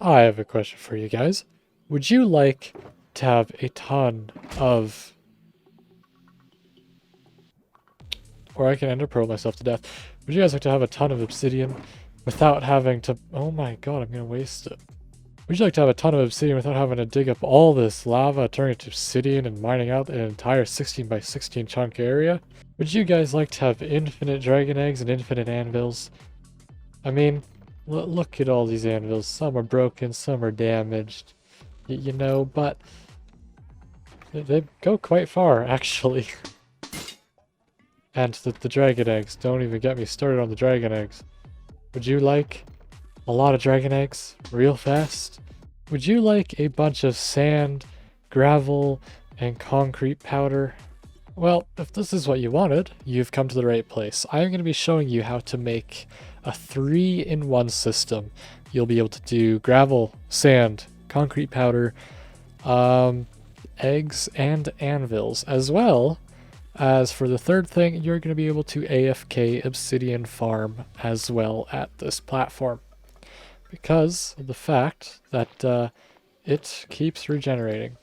I have a question for you guys. Would you like to have a ton of... Or I can ender pearl myself to death. Would you guys like to have a ton of obsidian without having to... Oh my god, I'm gonna waste it. Would you like to have a ton of obsidian without having to dig up all this lava, turn it to obsidian, and mining out an entire 16 by 16 chunk area? Would you guys like to have infinite dragon eggs and infinite anvils? I mean, look at all these anvils. Some are broken, some are damaged. You know, but they go quite far, actually. And the dragon eggs. Don't even get me started on the dragon eggs. Would you like a lot of dragon eggs real fast? Would you like a bunch of sand, gravel, and concrete powder? Well, if this is what you wanted, you've come to the right place. I'm going to be showing you how to make a 3-in-1 system. You'll be able to do gravel, sand, concrete powder, eggs, and anvils, as well as for the third thing, you're going to be able to AFK obsidian farm as well at this platform, because of the fact that it keeps regenerating.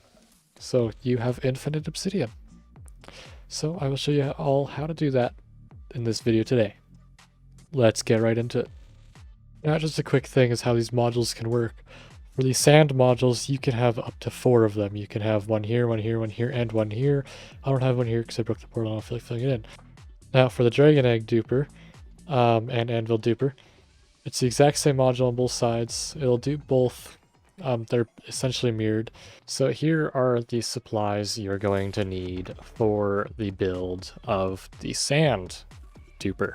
So you have infinite obsidian. So I will show you all how to do that in this video today. Let's get right into it. Now, just a quick thing is how these modules can work. For these sand modules, you can have up to 4 of them. You can have one here, one here, one here, and one here. I don't have one here because I broke the portal. I don't feel like filling it in. Now, for the dragon egg duper and anvil duper, it's the exact same module on both sides. It'll do both. They're essentially mirrored. So here are the supplies you're going to need for the build of the sand duper.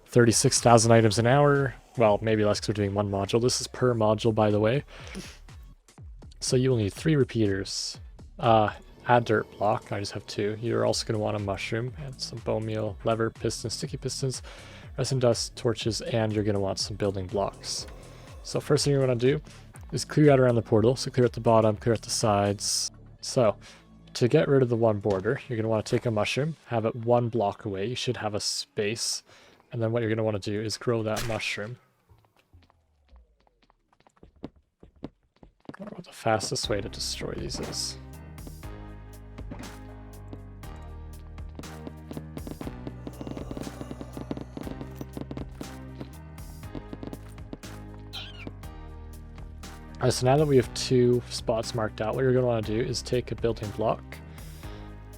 36,000 items an hour. Well, maybe less because we're doing one module. This is per module, by the way. So you will need 3 repeaters. Add dirt block. I just have 2. You're also going to want a mushroom and some bone meal, lever, pistons, sticky pistons, resin dust, torches, and you're going to want some building blocks. So first thing you're going to do is clear out around the portal. So clear at the bottom, clear at the sides. So to get rid of the one border, you're going to want to take a mushroom, have it 1 block away. You should have a space. And then what you're going to want to do is grow that mushroom. I don't know what the fastest way to destroy these is. Alright, so now that we have 2 spots marked out, what you're going to want to do is take a building block,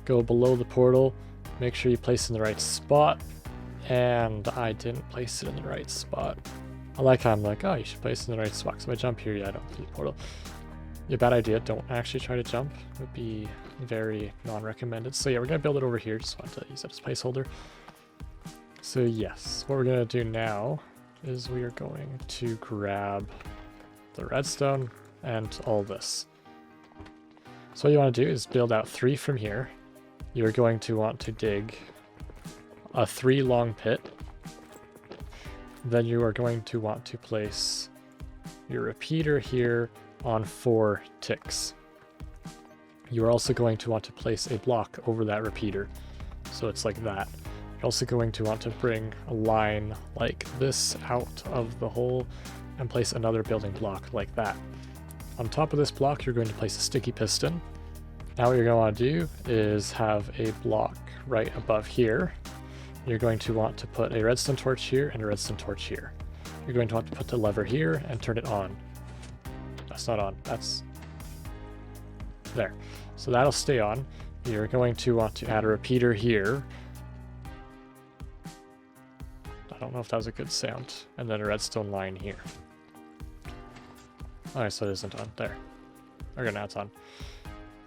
go below the portal, make sure you place it in the right spot, and I didn't place it in the right spot. I like how I'm like, oh, you should place it in the right spot, because if I jump here, yeah, I don't see the portal. Yeah, bad idea, don't actually try to jump. It would be very non-recommended. So yeah, we're going to build it over here, just want to use that as a placeholder. So yes, what we're going to do now is we are going to grab the redstone and all this. So what you want to do is build out 3 from here. You're going to want to dig a 3 long pit. Then you are going to want to place your repeater here on 4 ticks. You're also going to want to place a block over that repeater. So it's like that. You're also going to want to bring a line like this out of the hole and place another building block like that. On top of this block, you're going to place a sticky piston. Now what you're going to want to do is have a block right above here. You're going to want to put a redstone torch here and a redstone torch here. You're going to want to put the lever here and turn it on. That's not on, that's there. So that'll stay on. You're going to want to add a repeater here. I don't know if that was a good sound. And then a redstone line here. Alright, so it isn't on. There. Okay, now it's on.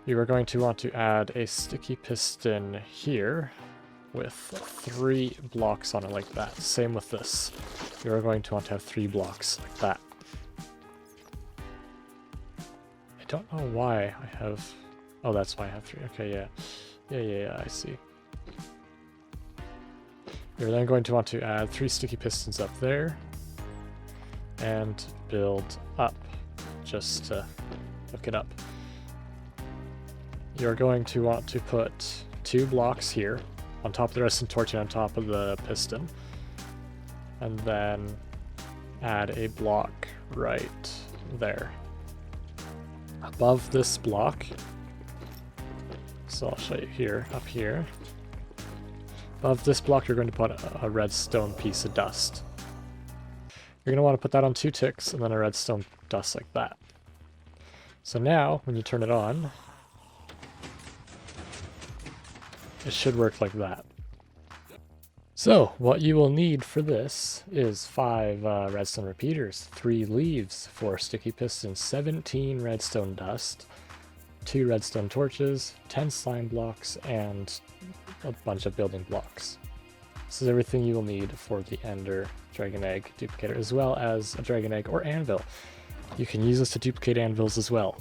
You are going to want to add a sticky piston here with 3 blocks on it like that. Same with this. You're going to want to have 3 blocks like that. I don't know why I have... Oh, that's why I have 3. Okay, yeah. Yeah, I see. You're then going to want to add 3 sticky pistons up there and build up just to hook it up. You're going to want to put 2 blocks here on top of the redstone torch and on top of the piston, and then add a block right there. Above this block, so I'll show you here, up here. Above this block, you're going to put a redstone piece of dust. You're going to want to put that on 2 ticks and then a redstone dust like that. So now, when you turn it on, it should work like that. So, what you will need for this is 5 redstone repeaters, 3 leaves, 4 sticky pistons, 17 redstone dust, 2 redstone torches, 10 slime blocks, and a bunch of building blocks. This is everything you will need for the Ender Dragon Egg duplicator, as well as a Dragon Egg or anvil. You can use this to duplicate anvils as well.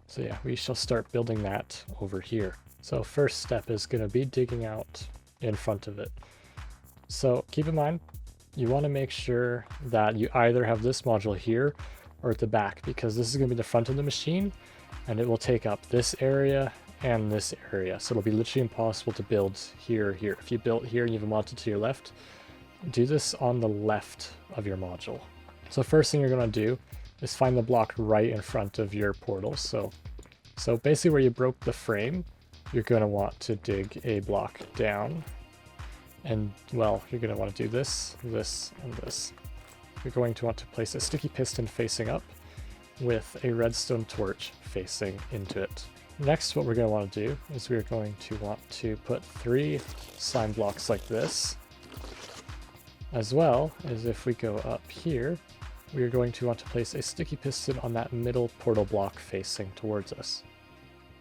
So yeah, we shall start building that over here. So first step is going to be digging out in front of it. So keep in mind, you want to make sure that you either have this module here or at the back, because this is going to be the front of the machine and it will take up this area and this area. So it'll be literally impossible to build here or here. If you built here and you have a module to your left, do this on the left of your module. So first thing you're going to do is find the block right in front of your portal. So basically where you broke the frame, you're going to want to dig a block down. And, well, you're going to want to do this, this, and this. You're going to want to place a sticky piston facing up with a redstone torch facing into it. Next, what we're going to want to do is we're going to want to put 3 slime blocks like this. As well as if we go up here, we're going to want to place a sticky piston on that middle portal block facing towards us.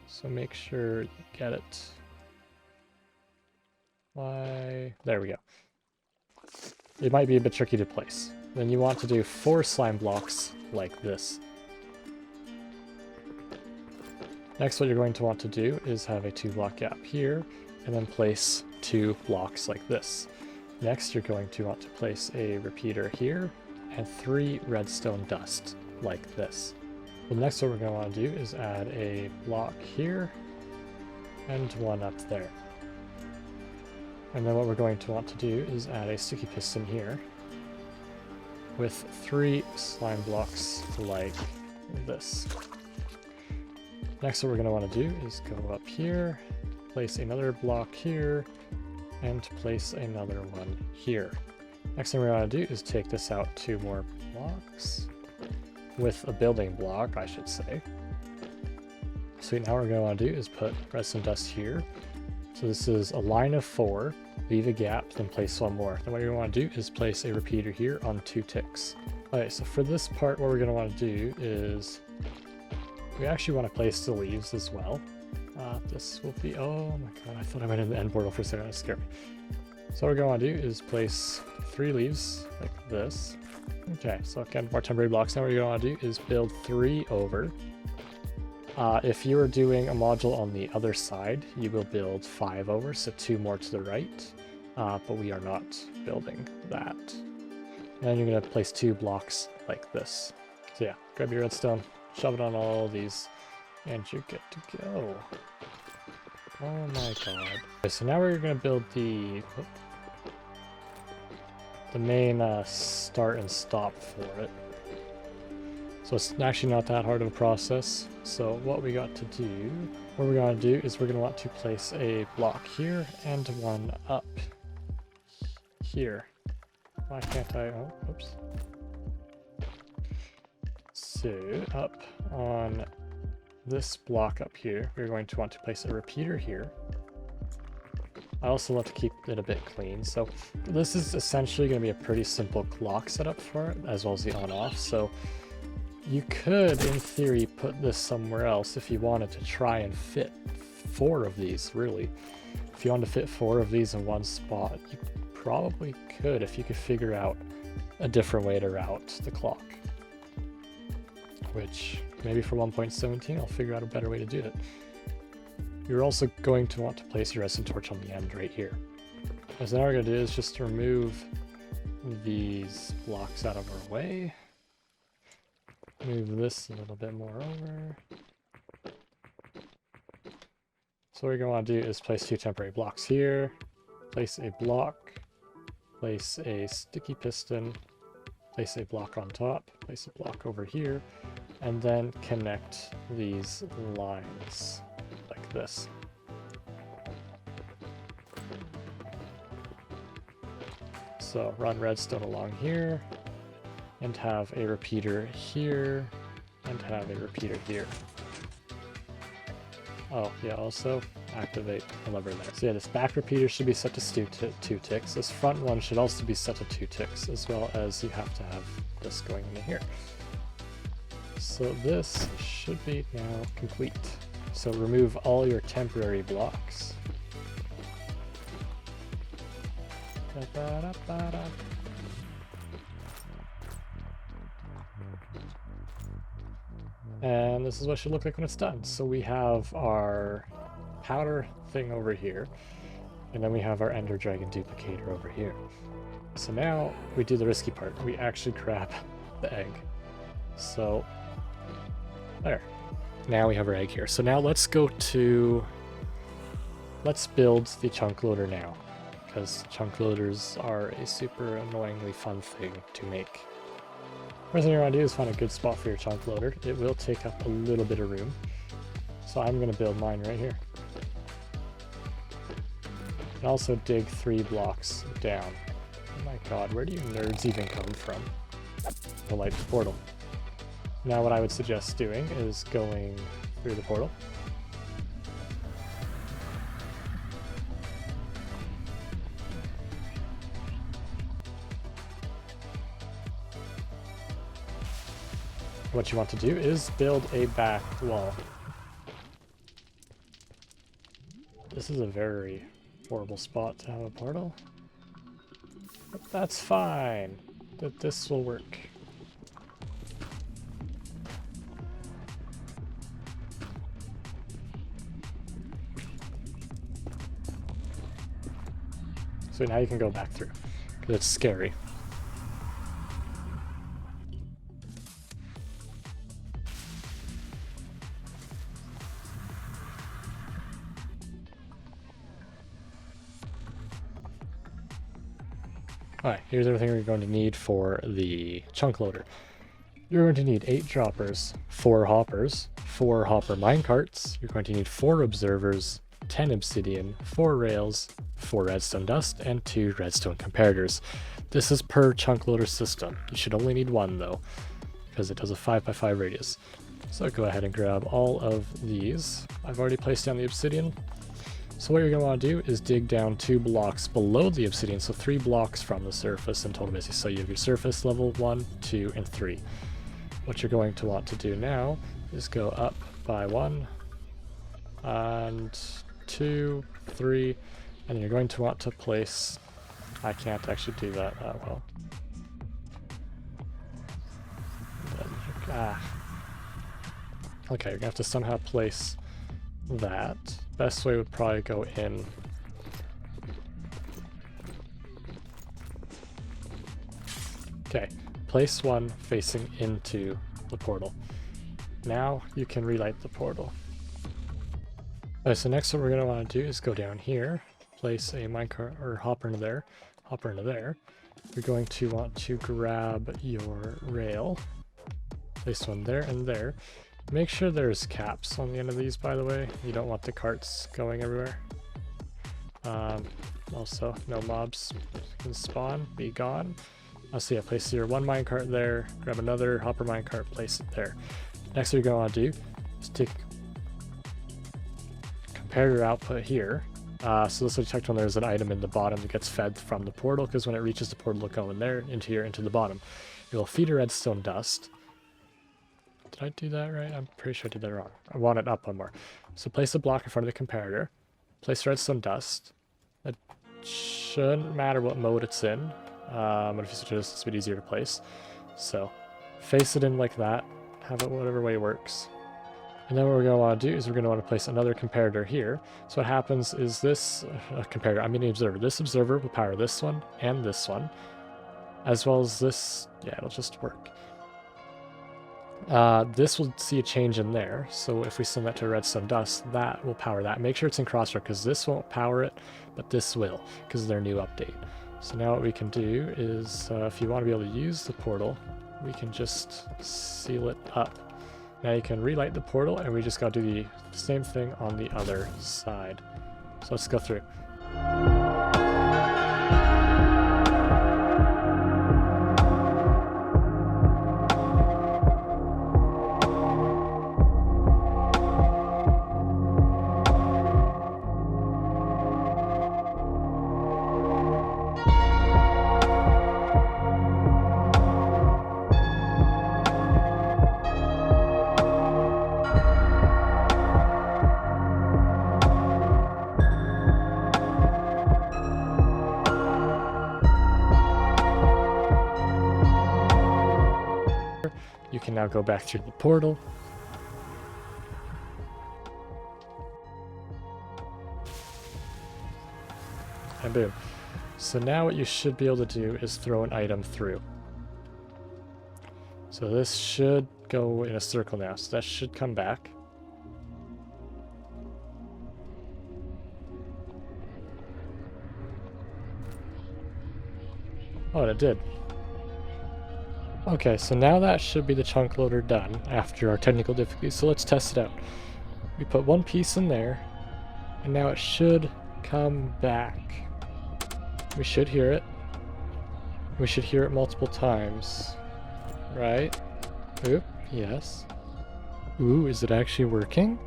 So make sure you get it. There we go. It might be a bit tricky to place. Then you want to do 4 slime blocks like this. Next, what you're going to want to do is have a 2-block gap here, and then place 2 blocks like this. Next, you're going to want to place a repeater here, and 3 redstone dust like this. Well, next what we're going to want to do is add a block here, and 1 up there. And then what we're going to want to do is add a sticky piston here, with 3 slime blocks like this. Next what we're going to want to do is go up here, place another block here, and place another one here. Next thing we're going to do is take this out 2 more blocks, with a building block, I should say. So now what we're going to want to do is put redstone dust here. So this is a line of 4, leave a gap, then place 1 more. Then what you're going to want to do is place a repeater here on 2 ticks. Alright, so for this part, what we're going to want to do is we actually want to place the leaves as well. This will be, oh my god, I thought I went in the end portal for a second, that scared me. So what we're going to want to do is place 3 leaves like this. Okay, so again, more temporary blocks. Now what you're going to want to do is build 3 over. If you were doing a module on the other side, you will build 5 over, so 2 more to the right. But we are not building that. And then you're going to place 2 blocks like this. So yeah, grab your redstone, shove it on all these, and you're good to go. Oh my god. Okay, so now we're going to build the main start and stop for it. So it's actually not that hard of a process. So what we're going to do is we're going to want to place a block here and 1 up here. Why can't I? Oh, oops. So up on this block up here, we're going to want to place a repeater here. I also want to keep it a bit clean. So this is essentially going to be a pretty simple clock setup for it, as well as the on-off. So you could, in theory, put this somewhere else if you wanted to try and fit 4 of these, really. If you wanted to fit 4 of these in one spot, you probably could if you could figure out a different way to route the clock. Which, maybe for 1.17, I'll figure out a better way to do it. You're also going to want to place your redstone torch on the end right here. So now what we're going to do is just remove these blocks out of our way. Move this a little bit more over. So what we're going to want to do is place 2 temporary blocks here, place a block, place a sticky piston, place a block on top, place a block over here, and then connect these lines like this. So run redstone along here, and have a repeater here, and have a repeater here. Oh, yeah, also activate a lever there. So yeah, this back repeater should be set to 2 ticks. This front one should also be set to 2 ticks, as well as you have to have this going into here. So this should be now complete. So remove all your temporary blocks. And this is what it should look like when it's done. So we have our powder thing over here, and then we have our Ender Dragon duplicator over here. So now we do the risky part. We actually grab the egg. So there. Now we have our egg here. So now let's build the chunk loader now, because chunk loaders are a super annoyingly fun thing to make. First thing you want to do is find a good spot for your chunk loader. It will take up a little bit of room. So I'm going to build mine right here. And also dig 3 blocks down. Oh my god, where do you nerds even come from? To light the portal. Now what I would suggest doing is going through the portal. What you want to do is build a back wall. This is a very horrible spot to have a portal. But that's fine. This will work. So now you can go back through, because it's scary. Alright, here's everything we're going to need for the chunk loader. You're going to need 8 droppers, 4 hoppers, 4 hopper minecarts, you're going to need 4 observers, 10 obsidian, 4 rails, 4 redstone dust, and 2 redstone comparators. This is per chunk loader system. You should only need 1 though, because it does a 5x5 radius. So go ahead and grab all of these. I've already placed down the obsidian. So what you're going to want to do is dig down 2 blocks below the obsidian, so 3 blocks from the surface in total basically. So you have your surface level 1, 2, and 3. What you're going to want to do now is go up by 1, and 2, 3, and you're going to want to place... I can't actually do that well. Okay, you're going to have to somehow place that. Best way would probably go in. Okay, place 1 facing into the portal. Now you can relight the portal. Okay, so next what we're going to want to do is go down here, place a minecart or hopper into there, hopper into there. You're going to want to grab your rail, place 1 there and there. Make sure there's caps on the end of these, by the way. You don't want the carts going everywhere. Also, no mobs can spawn, be gone. So yeah, place your 1 minecart there, grab another hopper minecart, place it there. Next what you're going to want to do is take comparator output here. So this will detect when there's an item in the bottom that gets fed from the portal, because when it reaches the portal, it'll go in there, into here, into the bottom. You'll feed a redstone dust. Did I do that right? I'm pretty sure I did that wrong. I want it up 1 more. So place a block in front of the comparator. Place redstone dust. It shouldn't matter what mode it's in. But if you switch it, it's a bit easier to place. So face it in like that. Have it whatever way works. And then what we're going to want to do is we're going to want to place another comparator here. So what happens is this comparator, I mean the observer. This observer will power this one and this one, as well as this. Yeah, it'll just work. This will see a change in there, so if we send that to redstone dust, that will power that. Make sure it's in crosshair, because this won't power it, but this will, because of their new update. So now what we can do is, if you want to be able to use the portal, we can just seal it up. Now you can relight the portal, and we just got to do the same thing on the other side. So let's go through. You can now go back through the portal. And boom. So now what you should be able to do is throw an item through. So this should go in a circle now, so that should come back. Oh, and it did. Okay, so now that should be the chunk loader done after our technical difficulty, so let's test it out. We put one piece in there, and now it should come back. We should hear it. We should hear it multiple times. Right? Oop, yes. Ooh, is it actually working?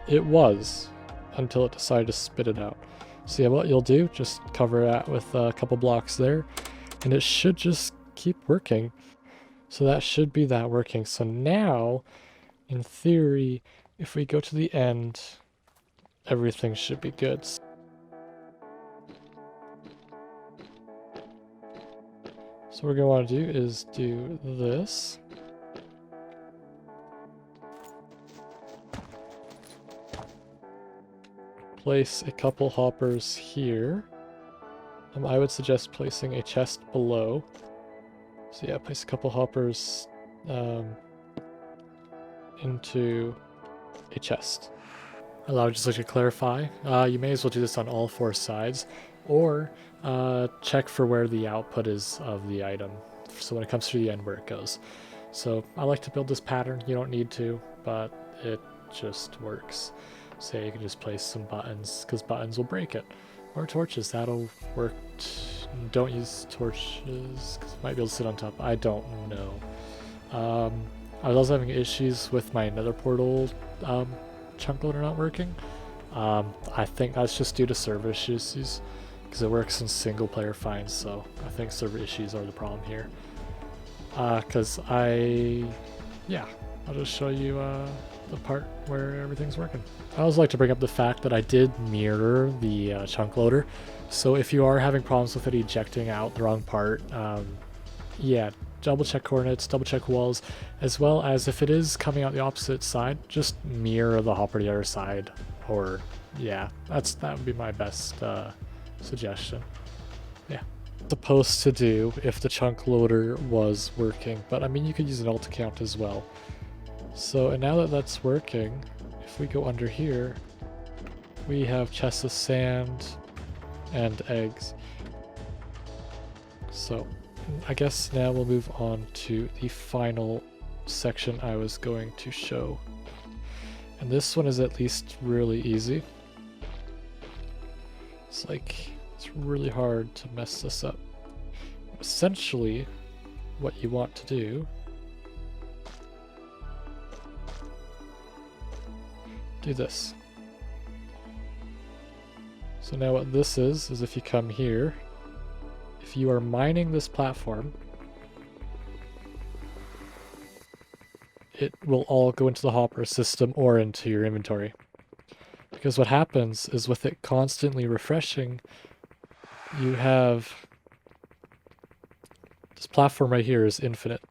It was, until it decided to spit it out. So yeah, what you'll do, just cover that with a couple blocks there, and it should just keep working. So that should be that working. So now, in theory, if we go to the end, everything should be good. So what we're going to want to do is do this. Place a couple hoppers here. I would suggest placing a chest below. So yeah, place a couple hoppers into a chest. I'll just like to clarify, you may as well do this on all four sides, or check for where the output is of the item, so when it comes to the end where it goes. So I like to build this pattern. You don't need to, but it just works. So you can just place some buttons, because buttons will break it. Or torches, that'll work. Don't use torches, because it might be able to sit on top. I don't know. I was also having issues with my nether portal chunk loader not working. I think that's just due to server issues, because it works in single player fine, so I think server issues are the problem here. Because I'll just show you the part where everything's working. I always like to bring up the fact that I did mirror the chunk loader, so if you are having problems with it ejecting out the wrong part, yeah, double check coordinates, double check walls, as well as if it is coming out the opposite side, just mirror the hopper to the other side, or yeah, that would be my best suggestion. Yeah. Supposed to do if the chunk loader was working, but I mean you could use an alt account as well. So, and now that that's working, if we go under here, we have chests of sand and eggs. So I guess now we'll move on to the final section I was going to show. And this one is at least really easy. It's really hard to mess this up. Essentially, what you want to do this. So now what this is if you come here, if you are mining this platform, it will all go into the hopper system or into your inventory. Because what happens is with it constantly refreshing, you have this platform right here is infinite.